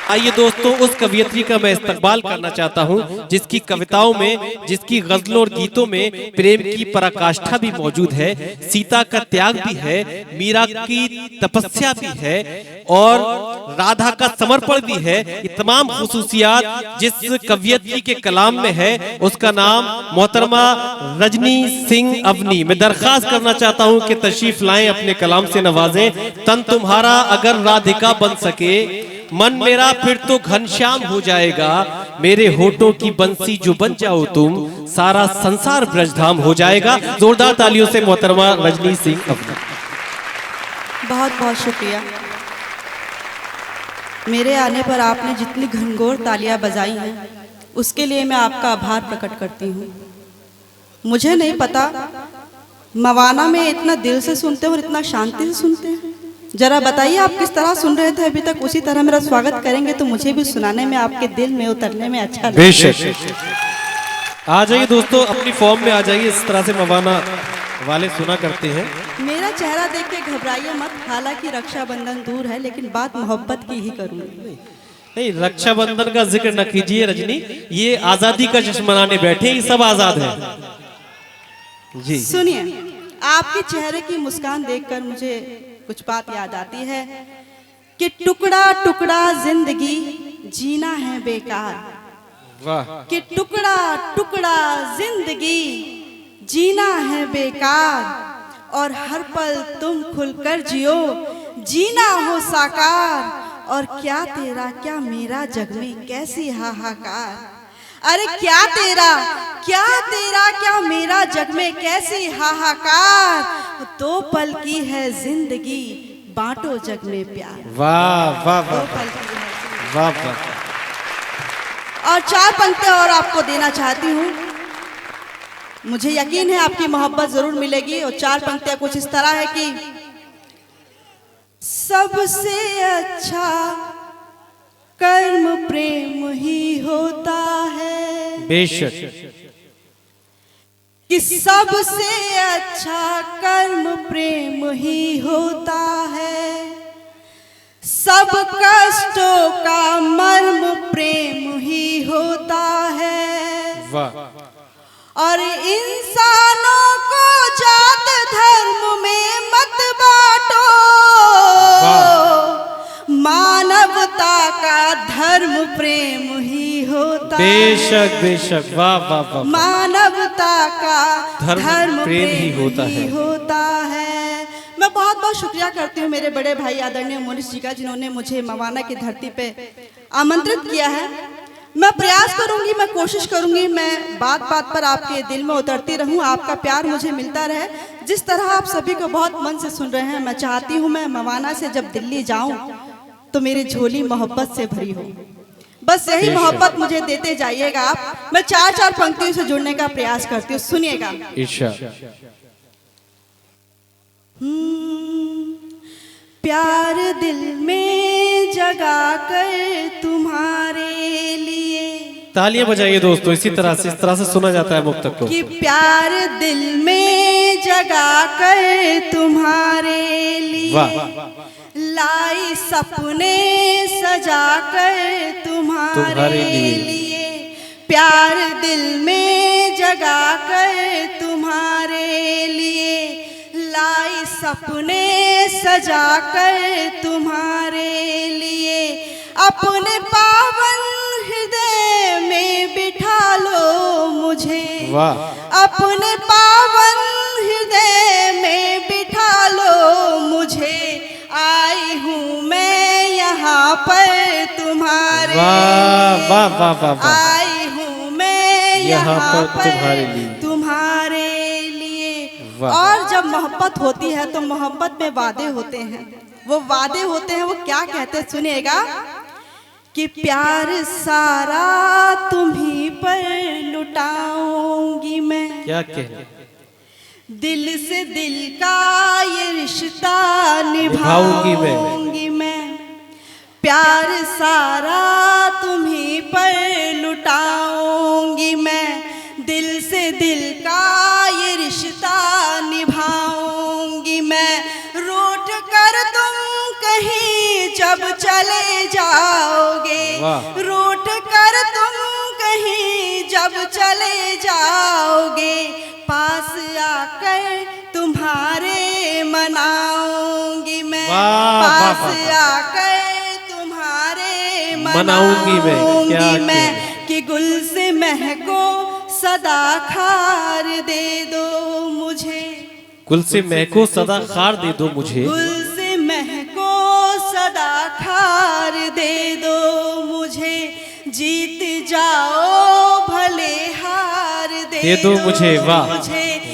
आइए दोस्तों, उस कवियत्री का मैं इस्तकबाल करना चाहता हूँ जिसकी कविताओं में, जिसकी गजलों और गीतों में प्रेम की पराकाष्ठा भी मौजूद है, सीता का त्याग भी है, मीरा की तपस्या भी है और राधा का समर्पण भी है। ये तमाम खुसूसियात जिस कवियत्री के कलाम में है उसका नाम मोहतरमा रजनी सिंह अवनी। मैं दरख्वास्त करना चाहता हूँ कि तशरीफ लाएं, अपने कलाम से नवाजें। तन तुम्हारा अगर राधिका बन सके, मन मेरा फिर तो घनश्याम हो जाएगा। मेरे होठों की बंसी जो बन जाओ तुम, सारा संसार ब्रजधाम हो जाएगा। जोरदार तालियों से मोहतरमा रजनी सिंह अवनी। बहुत बहुत शुक्रिया। मेरे आने पर आपने जितनी घनघोर तालियां बजाई हैं उसके लिए मैं आपका आभार प्रकट करती हूँ। मुझे नहीं पता मवाना में इतना दिल से सुनते हैं और इतना शांति से सुनते हैं। जरा बताइए आप किस तरह सुन रहे थे अभी तक, उसी तरह मेरा स्वागत करेंगे तो मुझे भी सुनाने में, आपके दिल में उतरने में अच्छा लगेगा। बेशक आ जाइए दोस्तों, अपनी फॉर्म में आ जाइए। इस तरह से मवाना वाले सुना करते हैं। मेरा चेहरा देख के घबराइए मत, हालांकि रक्षाबंधन दूर है लेकिन बात मोहब्बत की ही करूंगी। नहीं, रक्षाबंधन का जिक्र न कीजिए रजनी, ये आजादी का जश्न मनाने बैठे, ये सब आजाद है जी। सुनिए, आपके चेहरे की मुस्कान देखकर मुझे कुछ बात याद आती है कि टुकड़ा टुकड़ा जिंदगी जीना है बेकार। वाह। कि टुकड़ा टुकड़ा जिंदगी जीना है बेकार, और हर पल तुम खुलकर जियो, जीना हो साकार। और क्या तेरा क्या मेरा जग में कैसी हाहाकार। अरे क्या तेरा क्या मेरा जग में कैसी हाहाकार। दो पल की है जिंदगी, बांटो जग में प्यार। वाह वाह वाह वाह वाह। और चार पंक्तियां और आपको देना चाहती हूँ। मुझे यकीन है आपकी मोहब्बत जरूर मिलेगी। और चार पंक्तियां कुछ इस तरह है कि सबसे अच्छा कर्म प्रेम ही होता है। बेशक। कि सबसे अच्छा कर्म प्रेम ही होता है। सब कष्टों का मर्म प्रेम ही होता है। वाह। और इंसानों को जात धर्म में मत बांटो, मानवता का धर्म प्रेम ही होता है। बेशक बेशक, वाह वाह वाह। मानवता का धर्म प्रेम ही होता है। मैं बहुत बहुत शुक्रिया करती हूँ मेरे बड़े भाई आदरणीय मोनिश जी का, जिन्होंने मुझे मवाना की धरती पे आमंत्रित किया है। मैं प्रयास करूंगी, मैं कोशिश करूंगी, मैं बात बात पर आपके दिल में उतरती रहूं, आपका प्यार मुझे मिलता रहे। जिस तरह आप सभी को बहुत मन से सुन रहे हैं, मैं चाहती हूं मैं मवाना से जब दिल्ली जाऊं तो मेरी झोली मोहब्बत से भरी हो। बस यही मोहब्बत मुझे देते जाइएगा आप। मैं चार चार पंक्तियों से जुड़ने का प्रयास करती हूँ, सुनिएगा। प्यार दिल में जगा कर तुम्हारे लिए। तालियां बजाइए दोस्तों, इस तरह से सुना जाता है मुक्तक को। कि प्यार दिल में जगा कर तुम्हारे लिए, लाई सपने सजा कर तुम्हारे लिए। प्यार दिल में जगा कर तुम्हारे लिए, लाई सपने सजा कर तुम्हारे लिए। अपने पावन हृदय में बिठा लो मुझे, अपने पावन हृदय में बिठा लो मुझे। आई हूँ मैं यहाँ पर तुम्हारे लिए, आई हूँ मैं यहाँ पर तुम्हारे लिए। और जब मोहब्बत होती है तो मोहब्बत में वादे होते हैं। वो वादे होते हैं, वो क्या कहते हैं सुनिएगा। कि प्यार सारा तुम्हीं पर लुटाऊंगी मैं, क्या कह, दिल से दिल का ये रिश्ता निभाऊंगी मैं। प्यार सारा तुम्हीं पर लुटाऊंगी मैं, दिल से दिल का ये रिश्ता निभाऊंगी मैं। रूठ कर तुम कहीं जब चले जाओगे, रूठ कर तुम कहीं जब चले जाओगे, पास आकर तुम्हारे मनाऊंगी मैं, पास आकर तुम्हारे मनाऊंगी मैं, कि गुल से महको सदा खार दे दो मुझे, गुल से महको सदा खार दे दो मुझे, गुल से महको सदा खार दे दो मुझे, जीत जाओ भले हार दे दो मुझे, वाह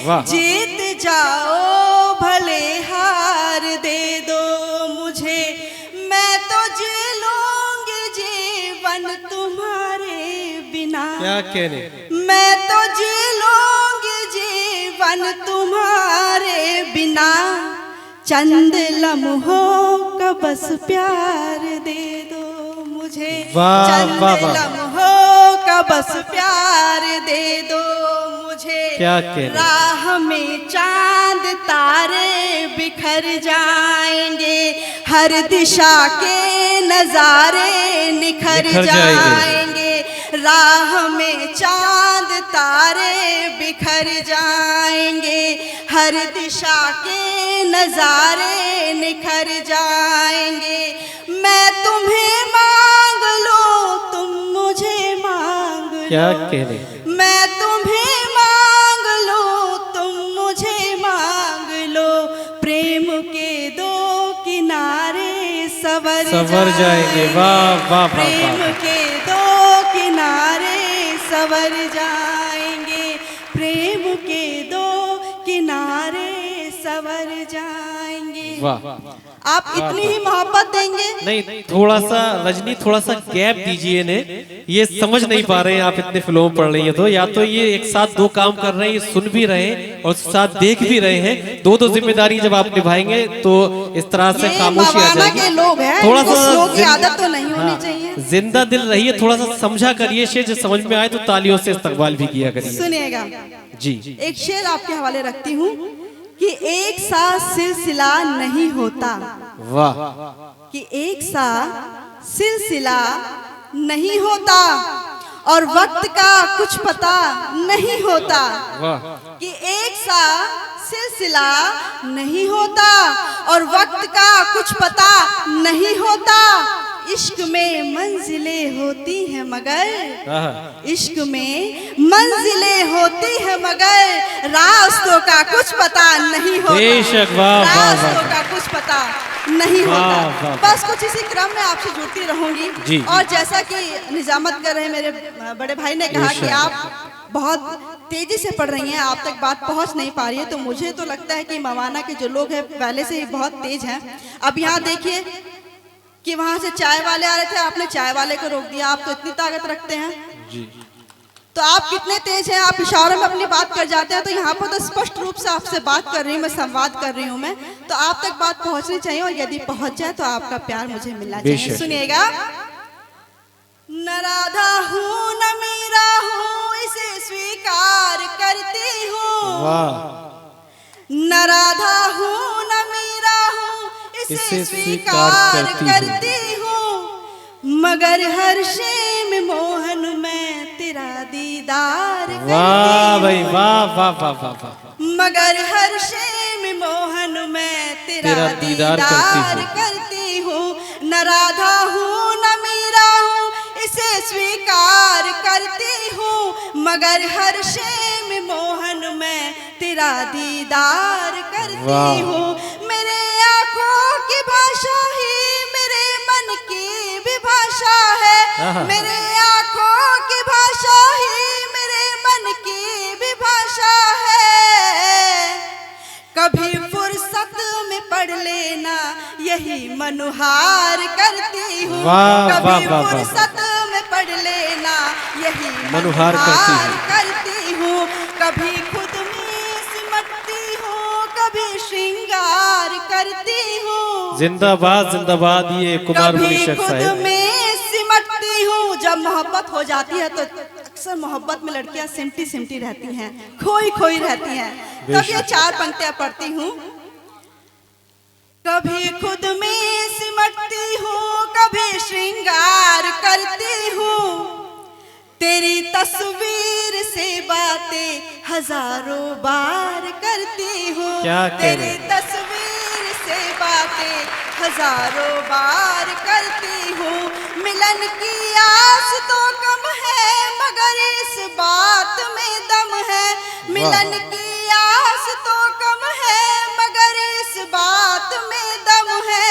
वाह, जीत जाओ भले हार दे दो मुझे, मैं तो जी लूंगी जीवन तुम्हारे बिना, क्या कहने, मैं तो जी लूंगी जीवन तुम्हारे बिना, चंद लम्हों का बस प्यार दे दो मुझे, चंद लम्हों का बस प्यार दे दो मुझे, क्या कहने, राह में चांद तारे बिखर जाएंगे, हर दिशा के नजारे निखर जाएंगे, राह में चांद तारे बिखर जाएंगे, हर दिशा के नजारे निखर जाएंगे, मैं तुम्हें मांग लो तुम मुझे मांग लो, क्या कहने, मैं तुम्हें मांग लो तुम मुझे मांग लो, प्रेम के दो किनारे सवर जाएंगे, वाह वाह, प्रेम के दो किनारे सवर जाएंगे, प्रेम के दो किनारे सवर जाएंगे, वाह। आप इतनी ही मोहब्बत देंगे? नहीं, थोड़ा सा रजनी, थोड़ा सा गैप दीजिए ने, ये समझ नहीं पा रहे हैं आप इतने फिल्मों पढ़ रही हैं तो, या तो ये एक साथ दो काम कर रहे हैं, ये सुन भी रहे हैं और साथ देख भी रहे हैं, दो जिम्मेदारी जब आप निभाएंगे तो इस तरह से खामोशी आ जाएगी। लोग हैं, थोड़ा सा आदत तो नहीं होनी चाहिए, जिंदा दिल रहिए, थोड़ा सा समझा करिए, शेर समझ में आए तो तालियों से इस्तकबाल भी किया करिए। सुनिएगा जी, एक शेर आपके हवाले रखती हूँ कि एक सा सिलसिला नहीं होता, वाह, कि एक सा सिलसिला नहीं होता और वक्त का कुछ पता नहीं होता, वाह, कि एक सा सिलसिला नहीं होता और वक्त का कुछ पता नहीं होता, इश्क में मंजिलें होती हैं मगर, इश्क में मंजिलें होती हैं मगर, रास्तों का कुछ पता नहीं होता, बेशक, वाह वाह, रास्तों का कुछ पता नहीं होता। बस कुछ इसी क्रम में आपसे जुड़ती रहूंगी, और जैसा कि निजामत कर रहे मेरे बड़े भाई ने कहा कि आप बहुत तेजी से पढ़ रही हैं, आप तक बात पहुंच नहीं पा रही है, तो मुझे तो लगता है कि मवाना के जो लोग हैं पहले से ही बहुत तेज हैं। अब यहाँ देखिए कि वहां से चाय वाले आ रहे थे, आपने चाय वाले को रोक दिया, आप तो इतनी ताकत रखते हैं जी, तो आप कितने तेज हैं, आप इशारों में अपनी बात कर जाते हैं, तो यहाँ पर तो स्पष्ट रूप से आपसे बात कर रही हूँ मैं, संवाद कर रही हूँ मैं, तो आप तक बात पहुंचनी चाहिए, और यदि पहुंच जाए तो आपका प्यार मुझे मिलना चाहिए। सुनिएगा, न राधा हूँ न मीरा हूँ इसे स्वीकार करती हूँ, न राधा हूँ न मीरा हूँ इसे स्वीकार करती हूँ, मगर हर शेम मोहन में तेरा दीदार करती हूँ, वाह भाई, वाह वाह वाह वाह, मगर हर शेम मोहन में तेरा दीदार करती हूँ, न राधा हूँ न मीरा हूँ इसे स्वीकार करती हूँ, मगर हर शेम मोहन में तेरा दीदार करती हूँ, मेरे आँखों की भाषा ही मेरे मन की भी भाषा है, मेरे आँखों की भाषा ही मेरे मन की भी भाषा है, कभी फुर्सत में पढ़ लेना यही मनुहार करती हूँ, कभी फुर्सत में पढ़ लेना यही मनुहार करती हूँ, कभी खुद में सिमटती हूँ कभी श्रृंगार करती हूँ, जिंदाबाद जिंदाबाद, ये कुमार मुनीशक साहब, खुद में सिमटती हूँ, जब मोहब्बत हो जाती है तो अक्सर मोहब्बत में लड़कियां सिमटी सिमटी रहती हैं, खोई खोई रहती हैं, तब ये चार पंक्तियां पढ़ती हूँ, कभी खुद में सिमटती हूँ, कभी श्रृंगार करती हूँ, तेरी तस्वीर से बातें हजारों बार करती हूँ। तेरी तस्वीर से बातें हजारों बार करती हूँ। मिलन की आस तो कम है मगर इस बात में दम है। मिलन की आस तो कम है मगर इस बात में दम है।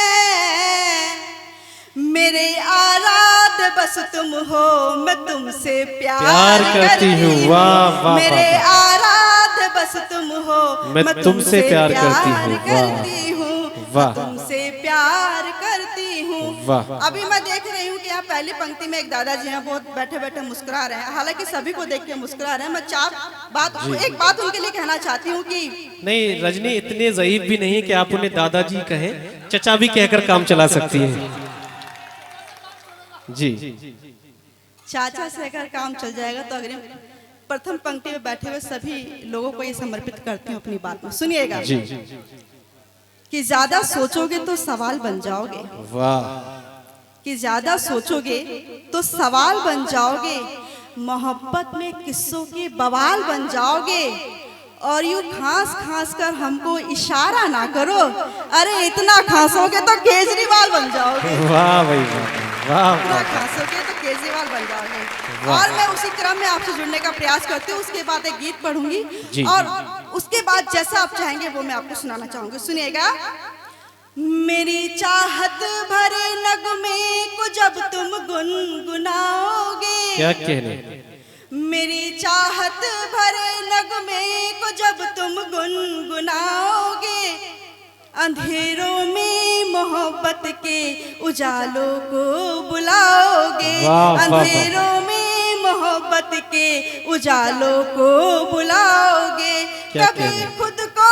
मेरे आराध्य बस तुम हो, मैं तुमसे प्यार करती हूँ। वाह वाह, मेरे आराध्य बस तुम हो, मैं तुमसे प्यार करती हूँ। वाह, तुमसे प्यार करती हूँ। वाह। अभी मैं देख रही हूँ कि यहाँ पहली पंक्ति में एक दादाजी हैं, बहुत बैठे बैठे मुस्कुरा रहे हैं। हालांकि सभी को देख के मुस्कुरा रहे हैं। मैं एक बात उनके लिए कहना चाहती हूँ कि नहीं रजनी, इतने ज़ईफ भी नहीं कि आप उन्हें दादाजी कहें, चचा भी कहकर काम चला सकती है। जी, चाचा से अगर काम चल जाएगा तो अग्रिम प्रथम पंक्ति में बैठे हुए सभी लोगों को ये समर्पित करती हूँ अपनी बात में। सुनिएगा कि ज्यादा सोचोगे तो सवाल बन जाओगे। वाह। कि ज्यादा सोचोगे तो सवाल बन जाओगे, मोहब्बत में किस्सों के बवाल बन जाओगे, और यूं खांस खांस कर हमको इशारा ना करो, अरे इतना खांसोगे तो केजरीवाल बन जाओगे। वाह भाई वाह, इतना खांसोगे तो केजरीवाल बन जाओगे। और मैं उसी क्रम में आपसे जुड़ने का प्रयास करती हूँ। उसके बाद एक गीत पढ़ूंगी और उसके बाद जैसा आप चाहेंगे वो मैं आपको सुनाना चाहूंगी। सुनिएगा। मेरी चाहत भरे नगमे को जब तुम गुनगुनाओगे, क्या कहने, मेरी चाहत भरे नगमे को जब तुम गुनगुनाओगे, अंधेरों में मोहब्बत के उजालों को बुलाओगे। अंधेरों में मोहब्बत के उजालों को बुलाओगे। कभी खुद को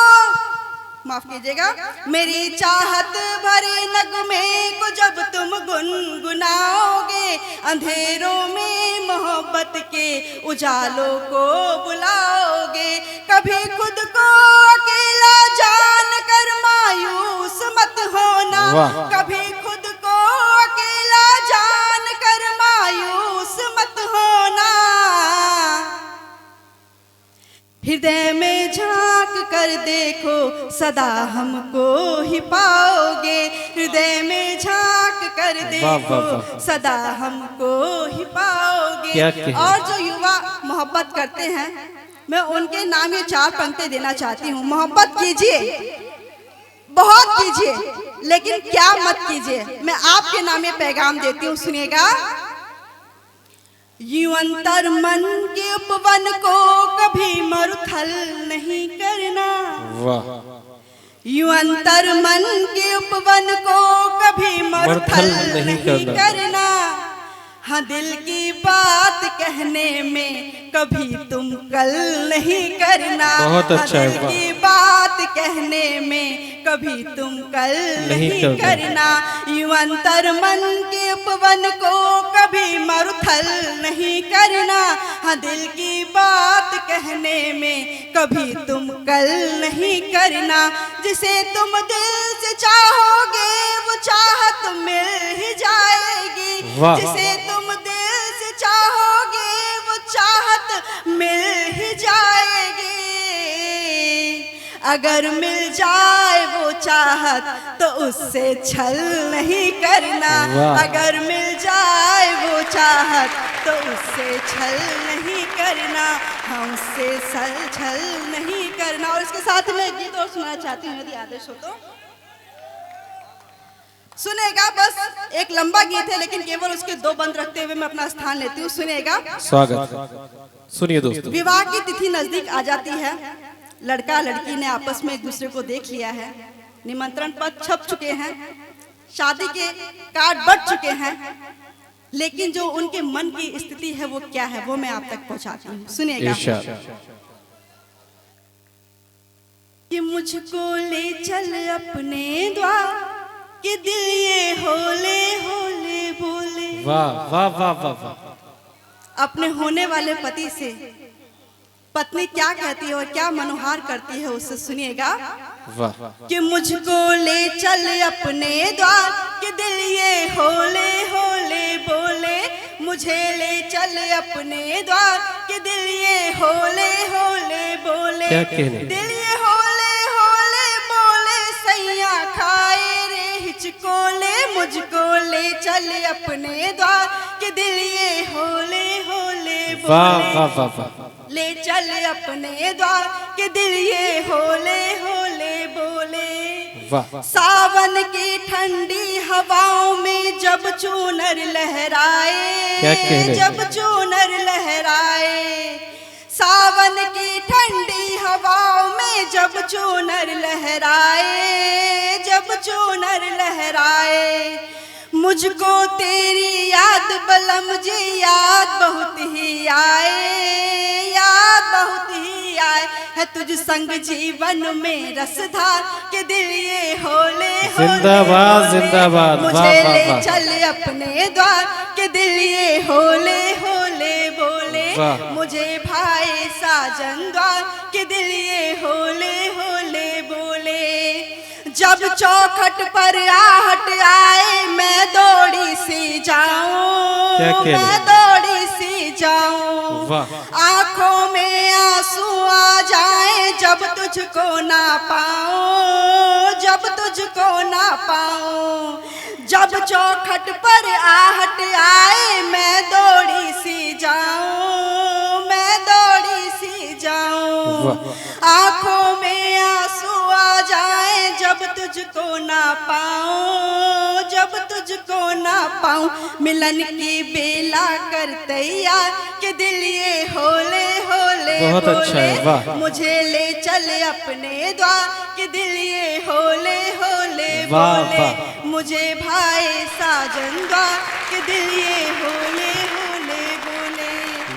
माफ कीजिएगा। मेरी चाहत भरे नगमे को जब तुम गुनगुनाओगे, अंधेरों में मोहब्बत के उजालों को बुलाओगे। कभी खुद को अकेला जान कर मायूस मत होना, कभी खुद को अकेला जान कर मायूस मत होना। हृदय में झांक कर देखो सदा हमको ही पाओगे। हृदय में झांक कर देखो सदा हमको ही पाओगे। और जो युवा मोहब्बत करते हैं मैं उनके नाम ये 4 पंक्ति देना चाहती हूँ। मोहब्बत कीजिए, बहुत कीजिए, लेकिन क्या मत कीजिए। मैं आपके नाम ये पैगाम देती हूँ। सुनिएगा। यूं अंतर मन के उपवन को कभी मरुथल नहीं करना। यूं अंतर मन के उपवन को कभी मरुथल नहीं करना। हाँ, दिल की बात कहने में कभी तुम कल नहीं करना। बहुत अच्छा है। दिल की बात कहने में कभी तुम कल नहीं करना। यूं अंतर मन के उपवन को कभी मरुथल नहीं करना। हाँ, दिल की बात कहने में कभी तुम कल नहीं करना। जिसे तुम दिल से चाहोगे वो चाहत मिल ही जाएगी। जिसे तुम दिल से चाहोगे वो चाहत मिल ही जाएगी। अगर मिल जाए वो चाहत तो उससे छल नहीं करना। अगर मिल जाए वो चाहत तो उससे छल नहीं करना। हमसे छल नहीं करना। और इसके साथ में एक गीत और सुनाना चाहती हूँ, यदि आदेश हो तो सुनेगा। बस एक लंबा गीत है लेकिन केवल उसके 2 बंद रखते हुए मैं अपना स्थान लेती हूँ। सुनेगा। स्वागत। सुनिए दोस्तों। विवाह की तिथि नजदीक आ जाती है। लड़का लड़की ने आपस में एक दूसरे को देख लिया है। निमंत्रण पत्र छप चुके हैं, शादी के कार्ड बट चुके हैं, लेकिन जो उनके मन की स्थिति है वो क्या है वो मैं आप तक पहुंचाती हूँ। सुनिएगा। कि मुझको ले चल अपने द्वार कि दिल ये होले होले बोले। वाह वाह वाह वाह वाह। अपने होने वाले पति से पत्नी क्या कहती है और क्या मनोहार करती है, उससे सुनिएगा। वाह। कि मुझको ले चल अपने द्वार के दिल ये होले होले बोले, मुझे ले चल अपने द्वार के दिल ये होले होले बोले, क्या कहने? दिल ये होले होले बोले, सैया खाए रे हिचकोले, मुझको ले चल अपने द्वार के दिल ये होले होले बोले। वाह वाह वाह वाह। ले चल अपने द्वार के दिल ये होले होले बोले। वाह। सावन की ठंडी हवाओं में जब चूनर लहराए, क्या कहने? जब चूनर लहराए, सावन की ठंडी हवाओं में जब चूनर लहराए, जब चूनर लहराए, मुझको तेरी याद बलम जी याद बहुत ही आए, याद बहुत ही आए, है तुझ संग जीवन में रसधार के दिल ये होले होले जिंदाबाद बोले। जिंदाबाद। वाह मुझे वाह ले वाह। चल अपने द्वार के दिल ये होले होले बोले, वाह। मुझे भाई साजन द्वार के दिल ये होले होले बोले। जब चौखट पर आहट आए मैं दौड़ी सी जाऊं, क्या कहने? मैं दौड़ी सी जाऊं, वाह। आंखों में आंसू आ जाए जब तुझको ना पाऊं, जब तुझको ना पाऊं, जब चौखट पर आहट आए मैं दौड़ी सी जाऊं, मैं दौड़ी सी जाऊं, आंखों में आंसू आ जाए जब तुझको ना पाऊं, जब तुझको ना पाऊं, मिलन की बेला कर तैयार के दिल ये होले होले बहुत बोले। अच्छा है, वाह। मुझे ले चल अपने द्वार के दिल ये होले होले वाह, बोले, वाह। मुझे भाई साजन द्वार के दिल ये होले होले बोले।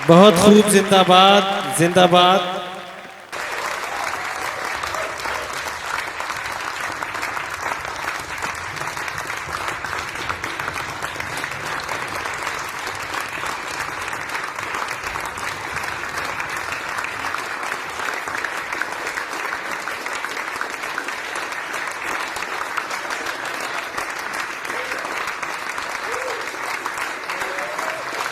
बहुत खूब। जिंदाबाद जिंदाबाद।